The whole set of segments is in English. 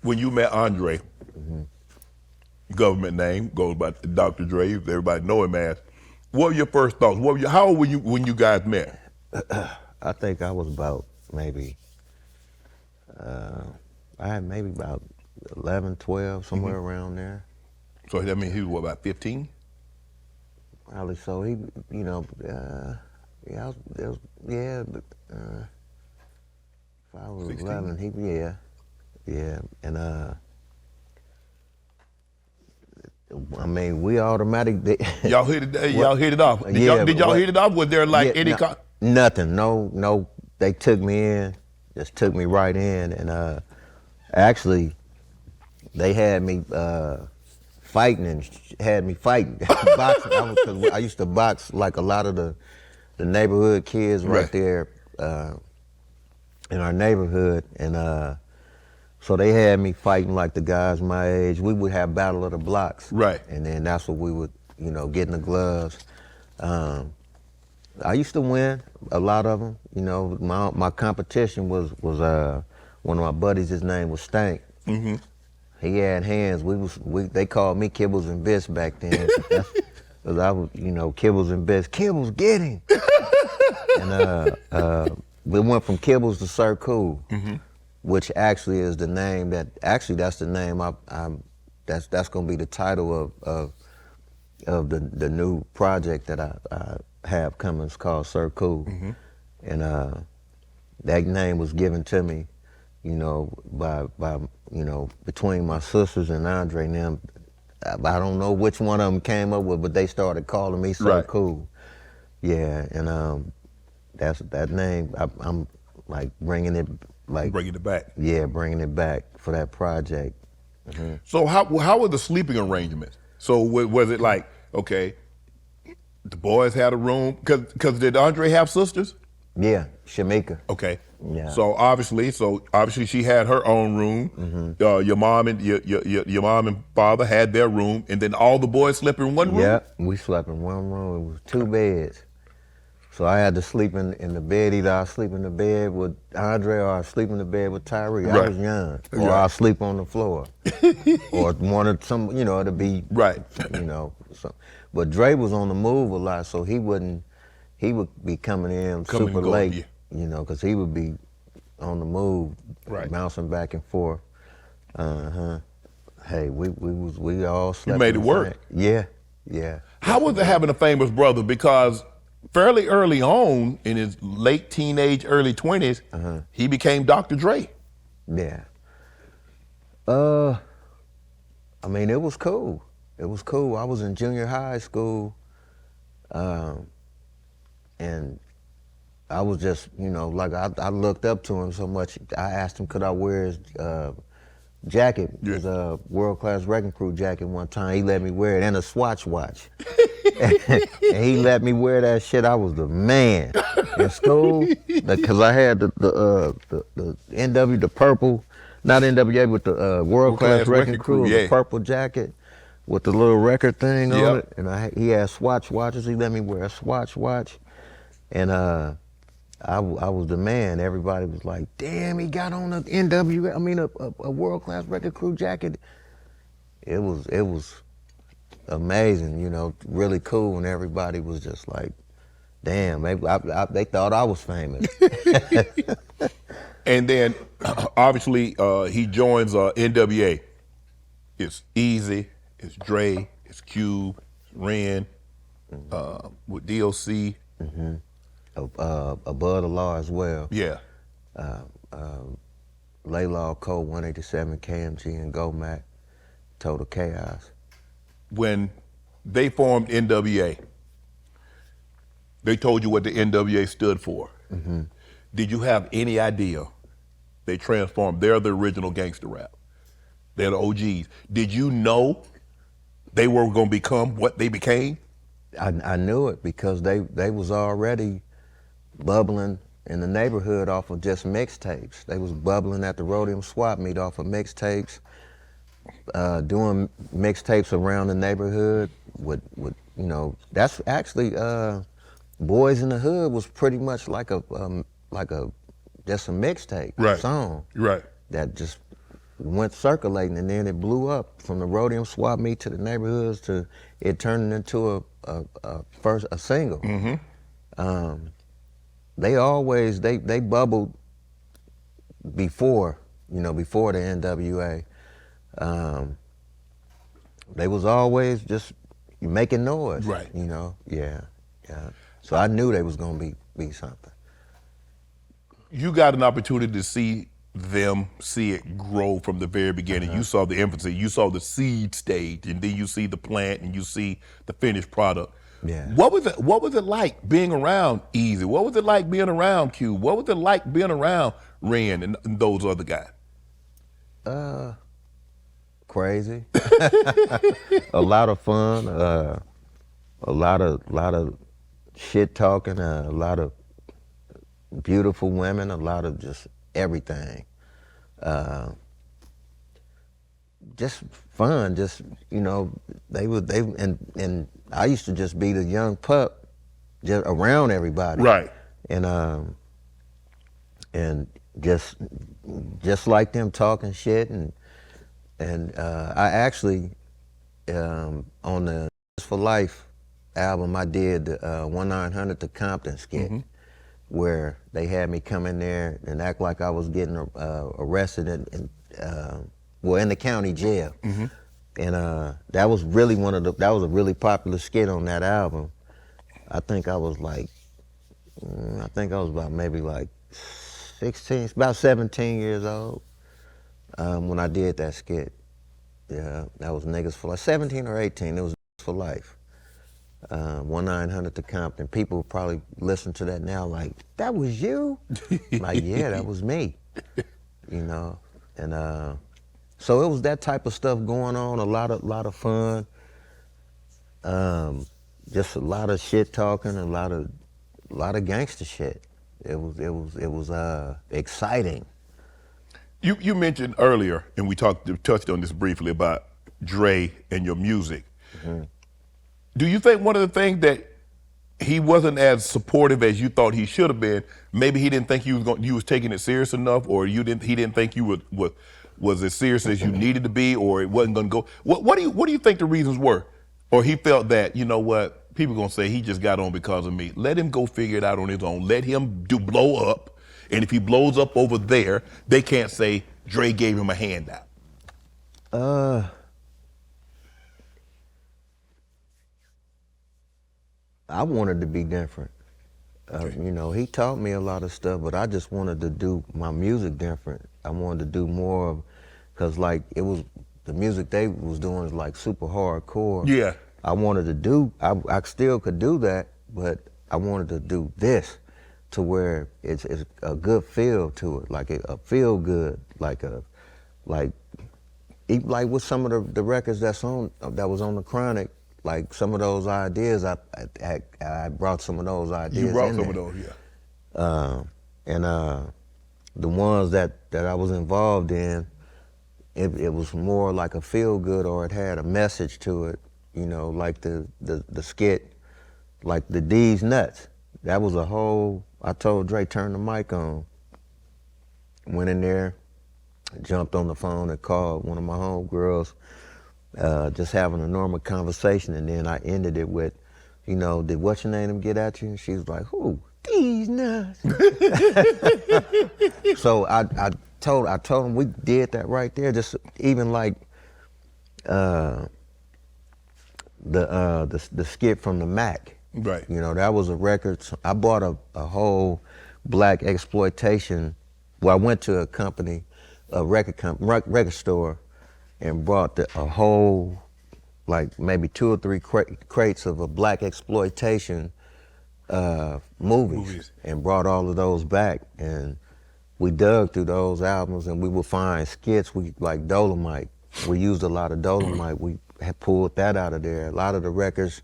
when you met Andre, government name goes by Dr. Dre. Everybody know him as. What were your first thoughts? How old were you when you guys met? I think I was about maybe, I had maybe about 11, 12, somewhere around there. So that means he was what, about 15? Probably so. He, you know, yeah, but if I was 16? 11, yeah, and I mean, we automatically. Y'all hit it. Y'all hit it off. Did y'all hit it off? Was there like any? Nothing. No. They took me in, just took me right in, and actually, they had me fighting and had me fighting. Boxing. I used to box like a lot of the neighborhood kids right there in our neighborhood, and so they had me fighting like the guys my age. We would have battle of the blocks, right? And then that's what we would, you know, get in the gloves. I used to win a lot of them. You know, my competition was one of my buddies. His name was Stank. Mm-hmm. He had hands. They called me Kibbles and Bits back then. Cause I was, you know, Kibbles and Bits. Kibbles, get him. And we went from Kibbles to Sir Cool, which actually is the name that's the name that's gonna be the title of the new project that I have coming. It's called Sir Cool, and that name was given to me, you know, by you know, between my sisters and Andre and them. I don't know which one of them came up with, but they started calling me Sir Cool. Yeah, and that name. I'm like bringing it back. Yeah, bringing it back for that project. So how were the sleeping arrangements? So was it like, okay, the boys had a room? Cause did Andre have sisters? Yeah, Shamika. Okay. Yeah. So obviously she had her own room. Your mom and your mom and father had their room, and then all the boys slept in one room. Yeah, we slept in one room. It was 2 beds. So I had to sleep in the bed. Either I sleep in the bed with Andre or I sleep in the bed with Tyree. I was young. Or I sleep on the floor. Or one of some, you know, it'd be you know. So, but Dre was on the move a lot, so he would be coming in super late, you know, because he would be on the move, bouncing back and forth. Hey, we all slept. You made it work. Yeah. How was it having a famous brother? Because fairly early on, in his late teenage, early 20s, he became Dr. Dre. Yeah. I mean, it was cool. It was cool. I was in junior high school, and I was just, you know, like I looked up to him so much. I asked him, could I wear his jacket, his world-class wrecking crew jacket one time. He let me wear it, and a Swatch watch. And he let me wear that shit. I was the man in school, because I had the NW, the purple, not NWA, but the world-class wrecking crew, the purple jacket with the little record thing on it. And he had Swatch watches. He let me wear a Swatch watch, and I was the man. Everybody was like, damn, he got on a NWA, I mean a world-class record crew jacket. It was amazing, you know, really cool, and everybody was just like, damn, they thought I was famous. And then, obviously, he joins NWA. It's Easy, it's Dre, it's Cube, it's Ren, with DOC. Above the Law as well. Yeah. Laylaw, Code 187, KMG, and GoMac, Total Chaos. When they formed NWA, they told you what the NWA stood for. Did you have any idea they transformed? They're the original gangster rap. They're the OGs. Did you know they were going to become what they became? I knew it because they was already bubbling in the neighborhood off of just mixtapes. They was bubbling at the Rhodium Swap Meet off of mixtapes, doing mixtapes around the neighborhood with you know, that's actually Boys in the Hood was pretty much like a just a mixtape song. Right. That just went circulating, and then it blew up from the Rhodium swap meet to the neighborhoods to it turning into a single. They always they bubbled before, before the NWA. They was always just making noise, Right. Yeah. So I knew they was gonna be something. You got an opportunity to see it grow from the very beginning. You saw the infancy, you saw the seed stage, and then you see the plant and you see the finished product. Yeah. What was it like being around Easy? What was it like being around Q? What was it like being around Ren and those other guys? Crazy. A lot of fun, a lot of shit talking, a lot of beautiful women, a lot of just everything. Just fun, just and I used to just be the young pup, just around everybody. Right. And just like them talking shit, and I actually on the For Life album I did the 1-900 to Compton skit, where they had me come in there and act like I was getting arrested in the county jail. And that was really that was a really popular skit on that album. I think I was about maybe like 16, about 17 years old when I did that skit. Yeah, that was Niggas for Life. 17 or 18, it was Niggas for Life. 1-900 to Compton. People probably listen to that now like, that was you? Like, yeah, that was me. And so it was that type of stuff going on, a lot of fun. Just a lot of shit talking, a lot of gangster shit. It was exciting. You mentioned earlier, and we touched on this briefly about Dre and your music. Do you think one of the things that he wasn't as supportive as you thought he should have been? Maybe he didn't think you was taking it serious enough, or he didn't think you was as serious as you needed to be, or it wasn't going to go. What do you think the reasons were? Or he felt that, you know what, people gonna say he just got on because of me. Let him go figure it out on his own. Let him blow up, and if he blows up over there, they can't say Dre gave him a handout. I wanted to be different. He taught me a lot of stuff, but I just wanted to do my music different. I wanted to do more of, because like the music they was doing is like super hardcore. Yeah. I wanted to do, I still could do that, but I wanted to do this to where it's a good feel to it, like a feel good, like with some of the records that was on the Chronic. Like some of those ideas, I brought some of those ideas. You brought in some there. of those, yeah. And the ones that I was involved in, it was more like a feel good, or it had a message to it. Like the skit, like the D's Nuts. That was a whole. I told Dre, turn the mic on. Went in there, jumped on the phone and called one of my homegirls. Just having a normal conversation, and then I ended it with, did what's your name get at you? And she was like, who? These nuts. So I told him we did that right there. Just even like the skit from the Mac. Right. That was a record. I bought a whole black exploitation. Well, I went to a company, a record store, and brought a whole, like maybe 2 or 3 crates of a black exploitation movies, and brought all of those back. And we dug through those albums, and we would find skits, like Dolomite. We used a lot of Dolomite. We had pulled that out of there. A lot of the records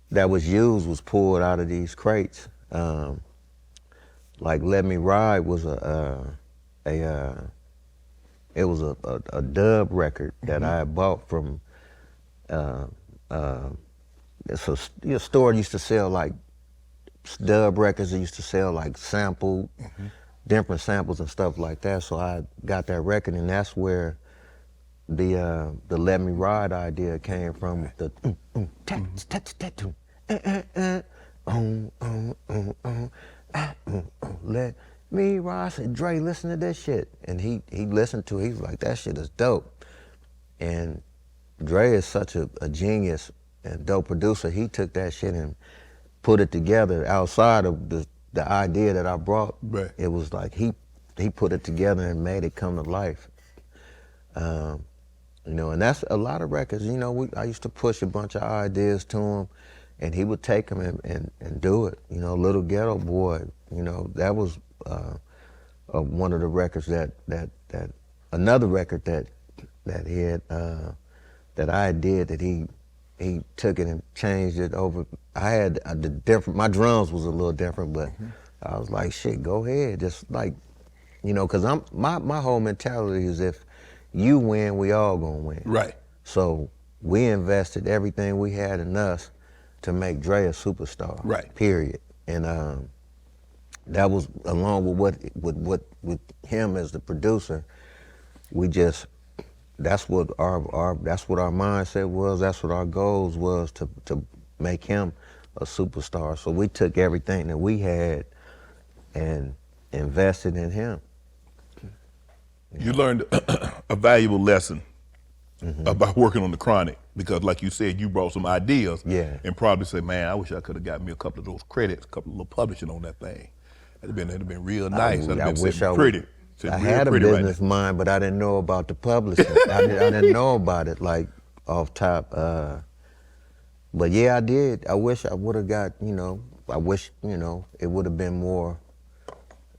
that was used was pulled out of these crates. Like Let Me Ride was it was a dub record that I had bought from it's a store that used to sell like dub records. It used to sell like sampled different samples and stuff like that. So I got that record, and that's where the Let Me Ride idea came from. The let me ride. I said, Dre, listen to this shit. And he listened to it. He was like, that shit is dope. And Dre is such a genius and dope producer. He took that shit and put it together outside of the idea that I brought. Right. It was like he put it together and made it come to life. You know, and that's a lot of records. You know, I used to push a bunch of ideas to him, and he would take them and do it. You know, Little Ghetto Boy, you know, that was one of the records that another record that he had, that I did, that he took it and changed it over. I had the different, my drums was a little different, but I was like, shit, go ahead. Just like, you know, cause my whole mentality is if you win, we all gonna win. Right. So we invested everything we had in us to make Dre a superstar. Right. Period. And that was along with him as the producer. We just, that's what our mindset was. That's what our goals was, to make him a superstar. So we took everything that we had and invested in him. You learned a valuable lesson about working on the Chronic, because like you said, you brought some ideas. Yeah. And probably said, man, I wish I could have got me a couple of those credits, a couple of little publishing on that thing. It'd have been real nice. I wish I pretty. I had a business mind, but I didn't know about the publishing. I didn't know about it, like, off top. But yeah, I did. I wish I would have got, you know, I wish, you know, it would have been more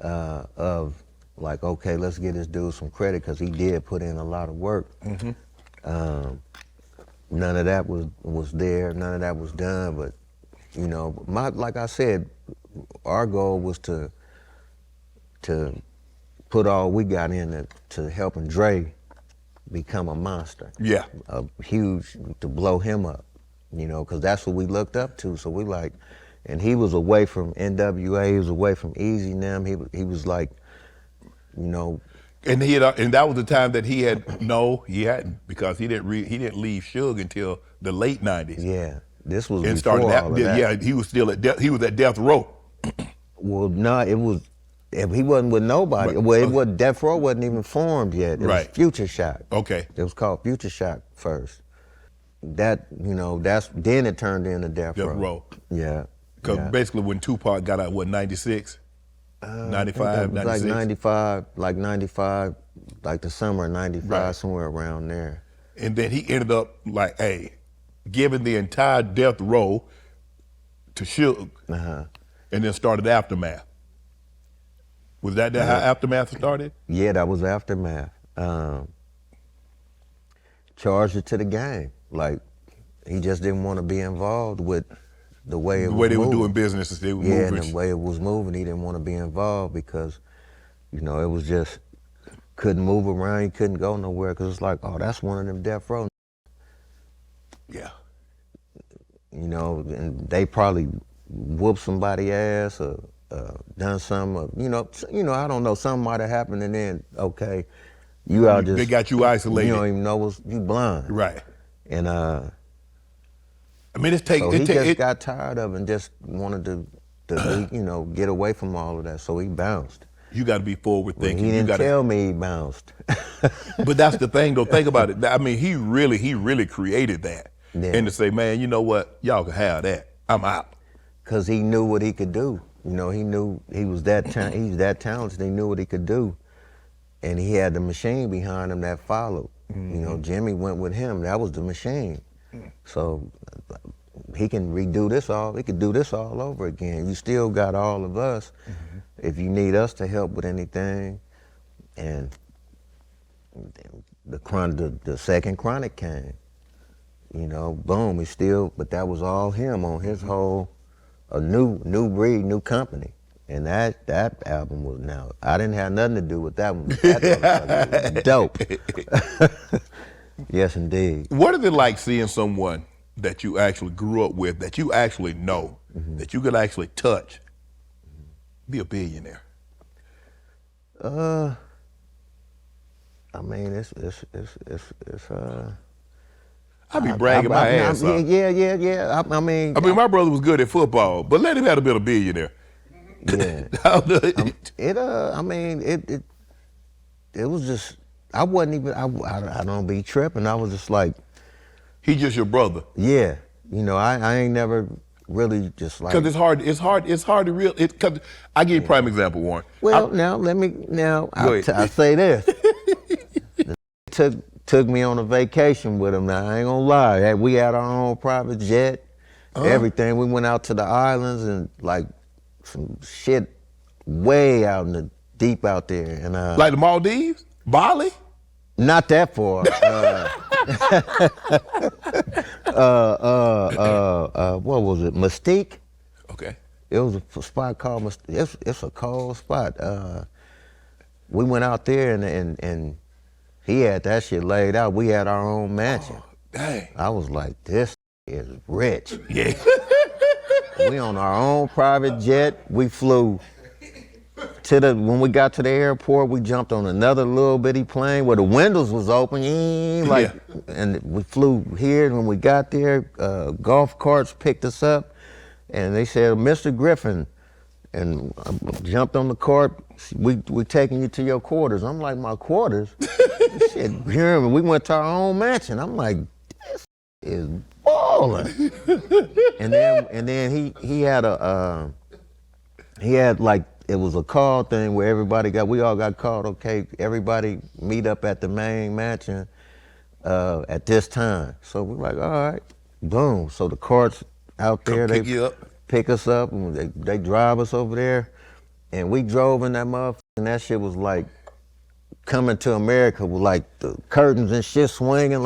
of like, okay, let's give this dude some credit, because he did put in a lot of work. None of that was there. None of that was done. But, you know, like I said, our goal was to put all we got in to helping Dre become a monster. Yeah. A huge, to blow him up, you know, because that's what we looked up to. So we like, and he was away from NWA, he was away from Easy and them. He was like, you know. And and that was the time that he hadn't, because he didn't leave Suge until the late '90s. Yeah, this was and before started all of that. Yeah, he was still at death row. Well, no, it was. He wasn't with nobody. Well, it was Death Row wasn't even formed yet. It was Future Shock. Okay. It was called Future Shock first. That, you know, then it turned into Death Row. Yeah. Because basically when Tupac got out, what, 96? 95, 96? Like 95, like the summer of 95, somewhere around there. And then he ended up like, hey, giving the entire Death Row to Suge, and then started Aftermath. Was that how Aftermath started? Yeah, that was Aftermath. Charged it to the game. Like, he just didn't want to be involved with the way they were doing business. They were moving. And the way it was moving, he didn't want to be involved because, you know, it was just, couldn't move around, he couldn't go nowhere, because it's like, oh, that's one of them Death Row. Yeah. You know, and they probably whooped somebody's ass or done something, you know, I don't know, something might have happened, and then, okay, you out just... They got you isolated. You don't even know you blind. Right. And I mean, he just got tired of it and just wanted to you know, get away from all of that, so he bounced. You got to be forward thinking. He didn't tell me he bounced. But that's the thing, though. Think about it. I mean, he really created that. Yeah. And to say, man, you know what? Y'all can have that. I'm out. Because he knew what he could do. You know, he knew he was that talented. He knew what he could do, and he had the machine behind him that followed. You know, Jimmy went with him. That was the machine. So he can redo this all. He could do this all over again. You still got all of us. If you need us to help with anything, and the second Chronic came. You know, boom. He still, but that was all him on his whole. A new breed, new company. And that album was, now, I didn't have nothing to do with that one. That was dope. Yes, indeed. What is it like seeing someone that you actually grew up with, that you actually know, that you could actually touch, be a billionaire? I mean, it's I be bragging my ass off. Yeah. I mean, my brother was good at football, but let him have a bit of billionaire. yeah. I mean, it was just, I wasn't even, I don't be tripping. I was just like, he just your brother. yeah. You know, I ain't never really just like. Because it's hard to real. Cause I give you a prime example, Warren. Well, I say this. Took me on a vacation with him. Now I ain't gonna lie. We had our own private jet, everything. We went out to the islands and like some shit way out in the deep out there. And like the Maldives, Bali. Not that far. What was it? Mystique. Okay. It was a spot called Mystique. It's a cold spot. We went out there and he had that shit laid out. We had our own mansion. Oh, dang. I was like, this is rich. Yeah. We on our own private jet. We flew when we got to the airport, we jumped on another little bitty plane where the windows was open. And we flew here. And when we got there, golf carts picked us up, and they said, Mr. Griffin, and I jumped on the cart. We taking you to your quarters. I'm like, my quarters? Shit, here we went to our own mansion. I'm like, this is balling. and then he had like, it was a call thing where we all got called, okay, everybody meet up at the main mansion at this time. So we're like, all right, boom. So the carts out there, pick you up. Pick us up, and they drive us over there. And we drove in that motherfucker, and that shit was like coming to America with like the curtains and shit swinging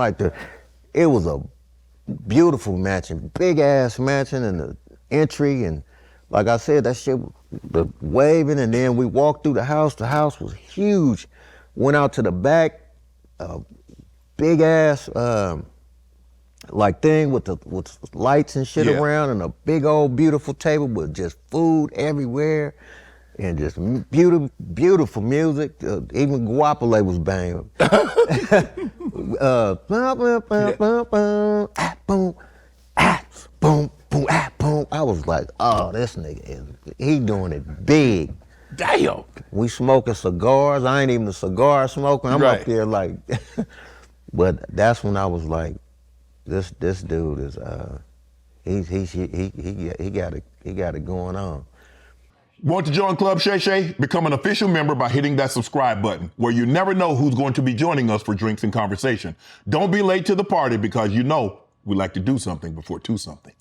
it was a beautiful mansion, big ass mansion, and the entry, and like I said, that shit, the waving, and then we walked through the house. The house was huge. Went out to the back, big ass like thing with lights and shit around, and a big old beautiful table with just food everywhere, and just beautiful music. Even Guapole was banging. Boom, boom, boom. I was like, oh, this nigga he doing it big. Damn. We smoking cigars. I ain't even a cigar smoker. I'm up there like, but that's when I was like, this dude is he got it going on. Want to join Club Shay Shay? Become an official member by hitting that subscribe button, where you never know who's going to be joining us for drinks and conversation. Don't be late to the party, because you know we like to do something before two something.